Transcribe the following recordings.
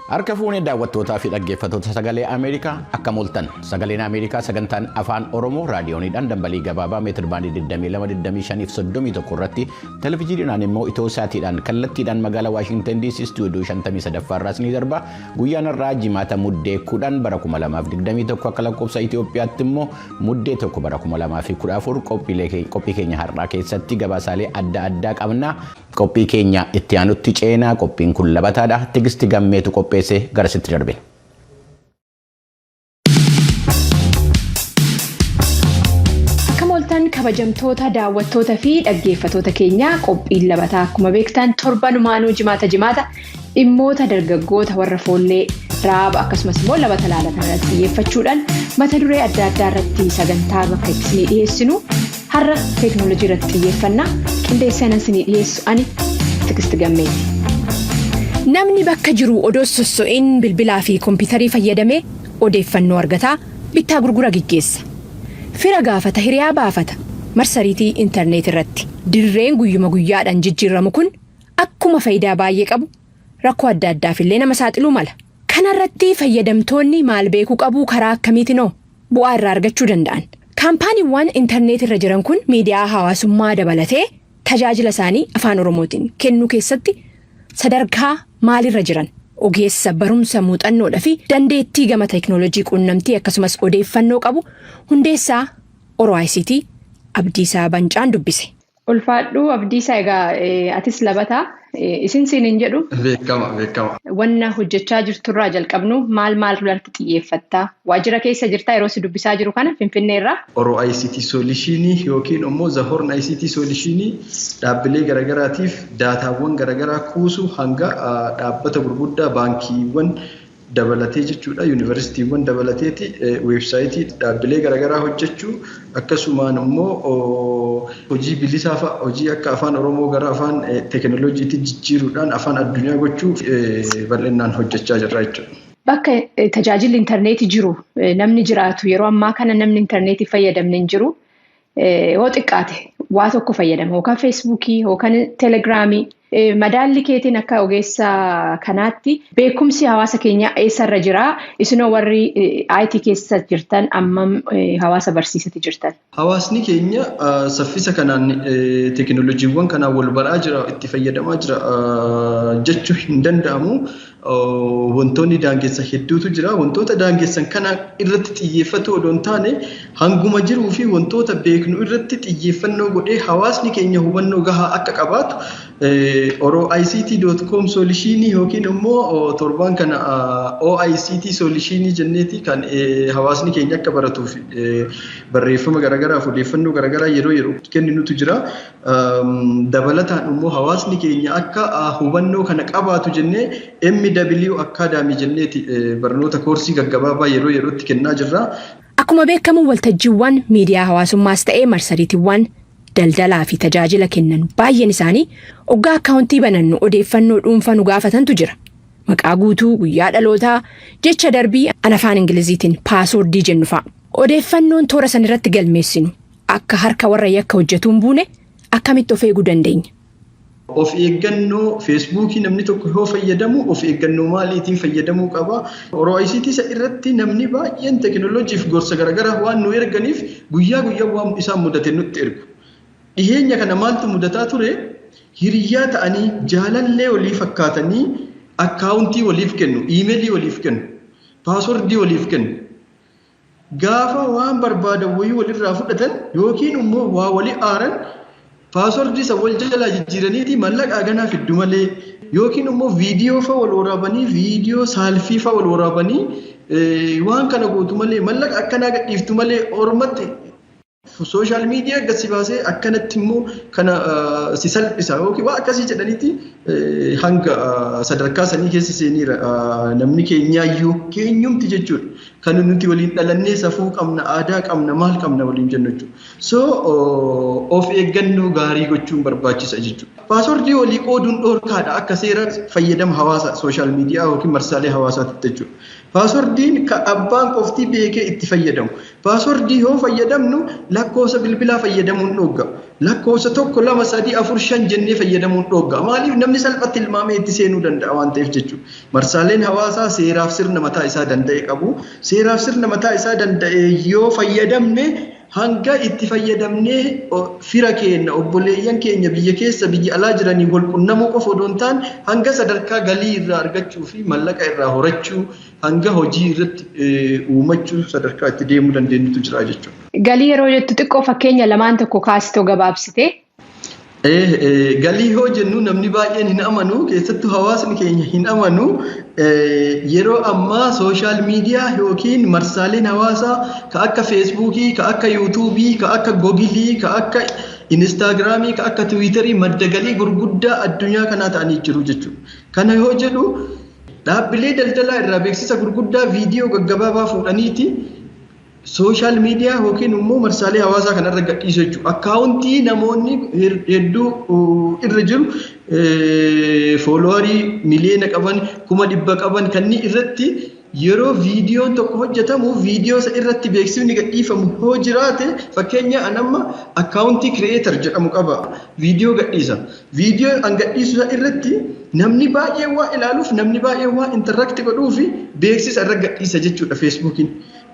Harka fuunee daawwattootaa fi dhaggeeffattoota sagalee Ameerikaa akka mooltan sagaleen Ameerikaa sagantaan afaan Oromoo raadiyooniidhaan dambalii gabaabaa meetir baandii 2225 fi 31 irratti televezyiiniidhaan immoo Itoophiyaatiidhaan kallattiidhaan magaalaa Waashingtan DC istuudiyoo 53 irraa ni darba. Guyyaan irraa jimaata muddee 10 bara 2021 akka lakkoofsa Itoophiyaatti immoo muddee 1 bara 2014 qophii keenya har'aa keessatti gabaasaalee adda addaa qabna. Qophii keenya itti aanutti ceenaa qophiin kun labataadha. Tigisti gammeetu qopheesse garasitti darbe. Akka mooltan kabajamtoota daawwattoota fi dhaggeeffattoota keenya qophiin labataa akkuma beektan torbanumaanuu jimaata dhimmoota dargaggoota warra foollee raaba akkasumas immoo labata laalatan irratti xiyyeeffachuudhaan mata duree adda addaa irratti sagantaa bakka itti dhiyeessinu har'a teeknooloojii irratti xiyyeeffannaa qindeessanii isinii dhiyeessu ani Tigisti Gammeeti. Namni bakka jiru odoo sosso'iin bilbilaa fi kompiitarii fayyadamee odeeffannoo argataa bittaa gurgura gaggeessa. Fira gaafata hiriyaa baafata marsariitii intarneet irratti dirreen guyyuma guyyaadhaan jijjiiramu kun akkuma faayidaa baay'ee qabu rakkoo adda addaaf illee nama saaxiluu mala. Kanarratti fayyadamtoonni maal beekuu qabu karaa akkamiitinoo bu'aa irraa argachuu danda'an. Kaampaaniiwwan intarneet irra jiran kun miidiyaa hawaasummaa dabalatee tajaajila isaanii afaan Oromootiin kennuu keessatti sadarkaa maalirra jiran ogeessa barumsa muuxannoodhaa fi dandeettii gama teeknooloojii quunnamtii akkasumas odeeffannoo qabu hundeessaa OICT Abdiisaa Bancaan dubbise. Ulfaadhuu Abdiisaa egaa atis labataa isin siiniin jedhu. Beekama. Wanna hojjechaa jirturraa jalqabnu maal irratti xiyyeeffattaa? Waajjira keessa jirtaa yeroo si dubbisaa jiru kana Finfinneerraa? OICT Solutionii yookiin immoo Zahorn ICT Solutionii dhaabbilee garagaraatiif daataawwan garagaraa kuusuu hanga dhaabbata gurguddaa baankiiwwan dabalatee jechuudha. Yuunivarsiitiiwwan dabalateeti weebsaayitii dhaabbilee garagaraa hojjechuu akkasumaan immoo hojii bilisaa fa'a hojii akka afaan Oromoo gara afaan teeknooloojiitti jijjiiruudhaan afaan addunyaa gochuu bal'inaan hojjechaa jirra jechuudha. Bakka tajaajilli intarneetii jiru namni jiraatu yeroo ammaa kana namni intarneetii fayyadamne hin jiru yoo xiqqaate waa tokko fayyadama yookaan feesbuukii yookaan teelegiraamii. Madaalli keetiin akka ogeessa kanaatti beekumsi hawaasa keenyaa eessarra jiraa? Isinoo warri IT keessa jirtan ammam hawaasa barsiisatti jirtan? Hawaasni keenya saffisa kanaan teeknooloojiiwwan kanaan wal baraa jira, itti fayyadamaa jira jechuu hin danda'amu. Wantoonni daangessan hedduutu jira. Wantoota daangessan kana irratti xiyyeeffatu odoo hin taane hanguma jiruu fi wantoota beeknu irratti xiyyeeffannoo godhee hawaasni keenya hubannoo gahaa akka qabaatu OICT.com solutionii yookiin immoo torbaan kana OICT solutionii jenneeti kan hawaasni keenya akka baratuuf barreeffama garagaraaf odeeffannoo garagaraa yeroo kenninutu jira. Dabalataan immoo hawaasni keenya akka hubannoo kana qabaatu jennee MW Academy jenneeti barnoota koorsii gaggabaabaa yerootti kennaa jirra. Akkuma beekamu waltajjiiwwan miidiyaa hawaasummaas ta'ee marsariitiiwwan daldalaa fi tajaajila kennan baay'een isaanii oggaa akkaawuntii banannu odeeffannoo dhuunfaa nu gaafatantu jira. Maqaa guutuu, guyyaa dhalootaa, jecha darbii afaan Ingiliziitiin paaswoordii jennu fa'a. Odeeffannoon toora san irratti galmeessinu akka harka warra yakka hojjetuun buune akkamitti of eeguu dandeenya? Of eeggannoo feesbuukii namni tokko yoo fayyadamu of eeggannoo maaliitiin fayyadamuu qaba? OICT isa irratti namni baay'een teeknooloojiif gorsa garagaraa waan nu erganiif guyyaa waan isaan mudate nutti ergu. Dhiheenya kana maaltu mudataa ture? Hiriyaa ta'anii jaalallee walii fakkaatanii akkaawuntii waliif kennu, iimeelii waliif kennu, paaswordii waliif kennu. Gaafa waan barbaadan wayii walirraa fudhatan yookiin immoo waa walii aaran paaswordii isa wal jalaa jijjiiraniiti mallaqaa ganaa fiddu malee yookiin immoo viidiyoo fa'a wal waraabanii viidiyoo saalfii fa'a wal waraabanii waan kana gootu malee mallaqa akkanaa gadhiiftu malee ormatti sooshaal miidiyaa gadi baasee akkanatti immoo kana si salphisa yookiin waan akkasii jedhaniiti hanga sadarkaa sanii keessa seeniira namni keenyaayyuu keenyumti jechuudha. Kan nuti waliin dhalannee safuu qabna, aadaa qabna, maal qabna waliin jennu jechuudha. So of eeggannoo gaarii gochuun barbaachisa jechuudha. Paaswordii walii qooduun dhorkaadha akka seera fayyadama hawaasa sooshaal miidiyaa yookiin marsaalee hawaasaatti jechuudha. Paaswordiin ka abbaan qofti beekee itti fayyadamu. Paaswordii yoo fayyadamnu lakkoofsa bilbilaa fayyadamuun dhogga. lakkoofsa 1 2 3 4 5 jennee fayyadamuun dhogga. Maaliif namni salphatti ilmaamee itti seenuu danda'a waan ta'eef jechuudha. Marsaaleen hawaasaa seeraaf sirna mataa isaa danda'e qabu. Seeraaf sirna mataa isaa danda'e yoo fayyadamne hanga itti fayyadamnee fira keenya obboleeyyan keenya biyya keessa biyya alaa jiranii wal qunnamuu qofa odoo hin taane hanga sadarkaa galii irraa argachuu fi mallaqa irraa horachuu hanga hojii irratti uumachuu sadarkaa itti deemuu dandeenyutu jira jechuudha. Galii yeroo jettu xiqqoo fakkeenya lamaan tokko kaasitoo gabaabsite. Galii yoo jennu namni baay'een hin amanu keessattuu hawaasni keenya hin amanu yeroo ammaa sooshaal miidiyaa yookiin marsaaleen hawaasaa ka akka feesbuukii ka akka yuutuubii ka akka googilii ka akka inistaagiraamii ka akka tiwiitarii madda galii gurguddaa addunyaa kanaa ta'anii jiru jechuudha. Kana yoo jedhu dhaabbilee daldalaa irraa beeksisa gurguddaa viidiyoo gaggabaabaa fuudhaniiti sooshaal miidiyaa yookiin immoo marsaalee hawaasaa kanarra gadhiisu jechuudha. Akkaawuntii namoonni hedduu irra jiru fooloowarii miliyoona qaban 100,000 qaban kanneen irratti yeroo viidiyoon tokko hojjetamu viidiyoo isa irratti beeksifni gadhiifamu yoo jiraate fakkeenya anamma akkaawuntii kireetar jedhamu qaba viidiyoo gadhiisa. Viidiyoo an gadhiisu irratti namni baay'ee waa ilaaluuf namni baay'ee waa intarakti godhuufi beeksisa irra gadhiisa jechuudha feesbuukiin.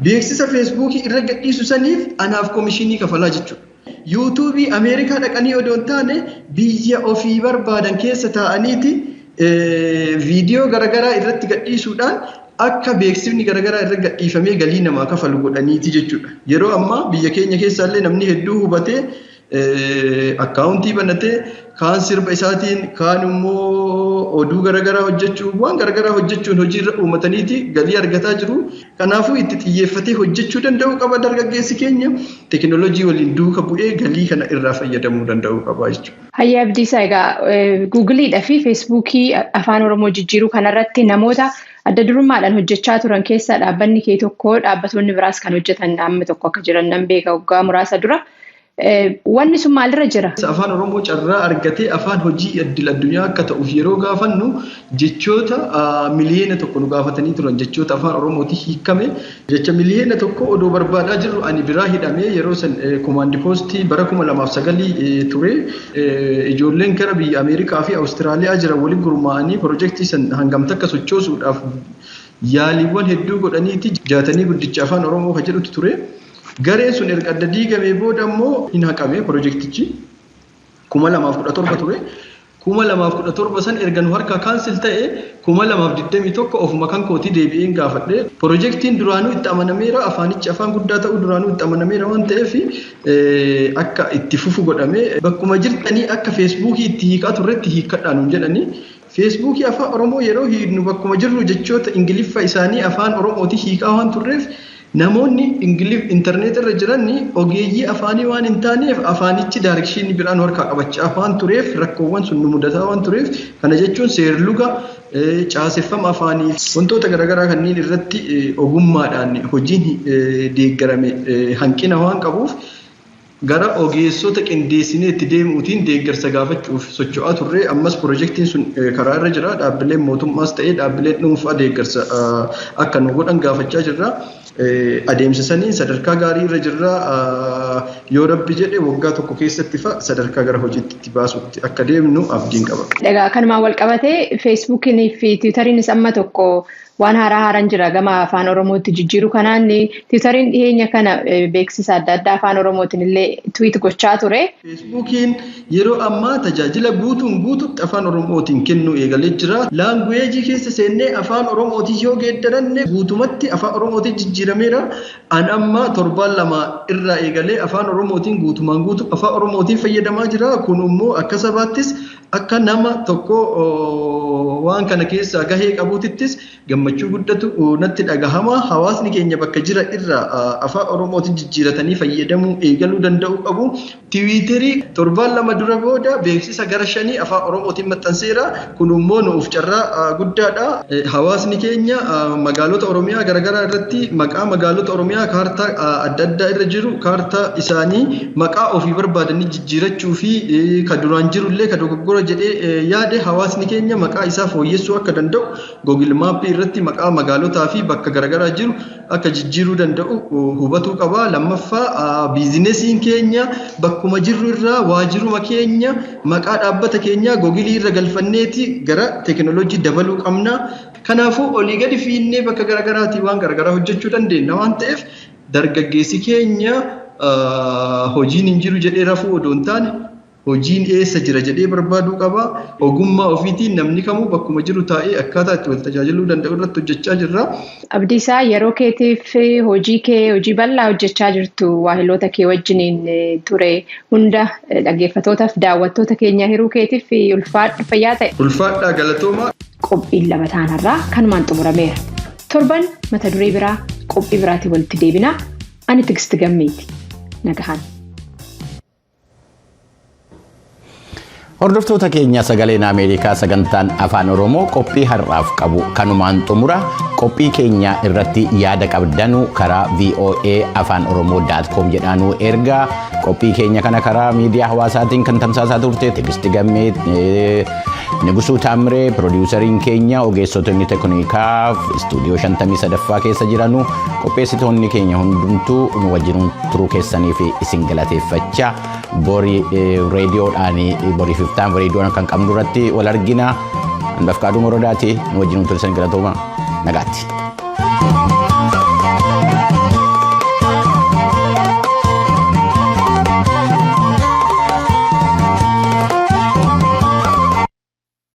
Beeksisa feesbuukii irra gadhiisu saniif anaaf komishinii kafalaa jechuudha. yuutuubii Ameerikaa dhaqanii odoo hin taane biyya ofii barbaadan keessa taa'aniiti viidiyoo garaagaraa irratti gadhiisuudhaan akka beeksifni garaagaraa irra gadhiifamee galii namaa kafalu godhaniiti jechuudha. Yeroo ammaa biyya keenya keessaallee namni hedduu hubatee akkaawuntii banatee kaan sirba isaatiin kaan immoo oduu garaagaraa hojjechuun waan garaagaraa hojjechuun hojiirra uummataniiti galii argataa jiru. Kanaafuu itti xiyyeeffatee hojjechuu danda'u qaba dargaggeessi keenya teekinooloojii waliin duuka bu'ee galii kana irraa fayyadamuu danda'u qaba jechuudha. Hayyaa Abdiisaa egaa Googiliidhaa fi Feesbuukii afaan Oromoo jijjiiruu kanarratti namoota adda durummaadhaan hojjechaa turan keessaa dhaabbanni kee tokko dhaabbattoonni biraas kan hojjetan dhaabni tokko akka jiran nan beeka waggaa muraasa dura. Wanni sun maalirra jira? Afaan Oromoo carraa argatee afaan hojii addunyaa akka ta'uuf yeroo gaafannu jechoota miliyoona tokko nu gaafatanii turan jechoota afaan Oromooti hiikame jecha miliyoona tokko odoo barbaadaa jirru ani biraa hidhamee yeroo san komaandi poostii bara 2009 ture ijoolleen gara biyya Ameerikaa fi Awustiraaliyaa jiran waliin gurmaa'anii piroojeektii san hangamta akka sochoosuudhaaf yaaliiwwan hedduu godhaniiti jaatanii guddicha afaan Oromoo kan jedhutu ture. Gareen sun erga adda diigamee booda immoo hin haqamee piroojeektichi 2017 ture. 2017 san erga nu harkaa kaansil ta'e 2021 ofuma kan kootii deebi'een gaafadhe. Piroojeektiin duraanuu itti amanameera afaanichi afaan guddaa ta'uu duraanuu itti amanameera waan ta'eef akka itti fufu godhamee bakkuma jirtanii akka feesbuukii itti hiikaa turretti hiikadhaa nuun jedhanii. Feesbuukii afaan Oromoo yeroo hiiknu bakkuma jirru jechoota Ingiliffa isaanii afaan Oromooti hiikaa waan turreef namoonni intarneet irra jiran ogeeyyii afaanii waan hin taaneef afaanichi daayirekshinii biraan harkaa qabachaa waan tureef rakkoowwan sun nu mudataa waan tureef kana jechuun seerluga caaseffama afaanii wantoota garaagaraa kanneen irratti ogummaadhaan hojiin deeggarame hanqina waan qabuuf gara ogeessota qindeessinee itti deemuutiin deeggarsa gaafachuuf socho'aa turre ammas piroojeektiin sun karaa irra jira dhaabbileen mootummaas ta'ee dhaabbileen dhuunfaa deeggarsa akka nu godhan gaafachaa jirra. Adeemsisanii sadarkaa gaarii irra jirra yoo rabbi jedhe waggaa tokko keessatti sadarkaa gara hojiitti itti baasutti akka deemnu abdiin qaba. Egaa kanumaan wal qabatee feesbuukiin fi tiwutariinis amma tokko waan haaraan jira gama afaan Oromootti jijjiiruu kanaan tiwutariin dhiyeenya kana beeksisa adda addaa afaan Oromootiin illee tiwiit gochaa ture. Feesbuukiin yeroo ammaa tajaajila guutuutti afaan Oromootiin kennuu eegalee jira. Laanguweejii keessa seennee afaan Oromootii yoo geeddaranne guutumatti afaan Oromootiin jijjiirameera. An amma torbaan lama irraa eegalee afaan Oromootiin guutumaan afaan Oromootiin fayyadamaa jira. Kun immoo akka sabaattis akka nama tokko waan kana keessaa gahee qabuutittis gammachuu guddatu natti dhagahama. Hawaasni keenya bakka jira irraa afaan Oromootiin jijjiiratanii fayyadamuu eegaluu danda'u qabu. Tiwiiterii torbaan lama dura booda beeksisa gara 5 afaan Oromootiin maxxanseera. Kun immoo nuuf carraa guddaadha. Hawaasni keenya magaalota Oromiyaa garaagaraa irratti maqaa magaalota Oromiyaa kaartaa adda addaa irra jiru kaartaa isaanii maqaa ofii barbaadanii jijjiirachuu fi ka duraan jirullee ka dogoggora jedhee yaade hawaasni keenya maqaa isaa fooyyessuu akka danda'u Google Maap irratti irratti maqaa magaalotaa fi bakka garaagaraa jiru akka jijjiiruu danda'u hubatuu qaba. Lammaffaa biizinesiin keenya bakkuma jirru irraa waajiruma keenya maqaa dhaabbata keenya googilii irra galfanneeti gara teekinooloojii dabaluu qabna. Kanaafuu olii gadi fiinnee bakka garaagaraatii waan garaagaraa hojjechuu dandeenya waan ta'eef dargaggeessi keenya hojiin hin jiru jedhee rafuu odoo hin taane hojiin eessa jira jedhee barbaaduu qaba. Ogummaa ofiitiin namni kamuu bakkuma jiru taa'ee akkaataa itti wal tajaajiluu danda'u irratti hojjechaa jirra. Abdiisaa yeroo keetiif hojii bal'aa hojjechaa jirtu waahiloota kee wajjiniin ture hunda dhaggeeffatootaaf daawwattoota keenya hiruu keetiif ulfaadha fayyaa ta'e. Ulfaadhaa galatoomaa. Qophiin labataan har'aa kanumaan xumurameera. Torban mata duree biraa qophii biraatiin walitti deebinaa. Ani Tigisti Gammeeti. Nagahaan. Hordoftoota keenya sagaleen Ameerikaa sagantaan afaan Oromoo qophii har'aaf qabu kanumaan xumura. Qophii keenya irratti yaada qabdanu karaa voa@afaanoromoo.com jedhaanuu ergaa. Qophii keenya kana karaa miidiyaa hawaasaatiin kan tamsaasaa turte Tigisti Gammee, Nigusuu Taamree, piroodiwusariin keenya, ogeessotonni teeknikaa istuudiyoo 53ffaa keessa jiranu qopheessitoonni keenya hundumtuu nu wajjin turuu keessanii fi isin galateeffachaa borii reediyoodhaan borii 50 reediyoon kan qabnu irratti wal argina. Handafqaaduu Morodaati nu wajjin turtan galatooma nagaatti.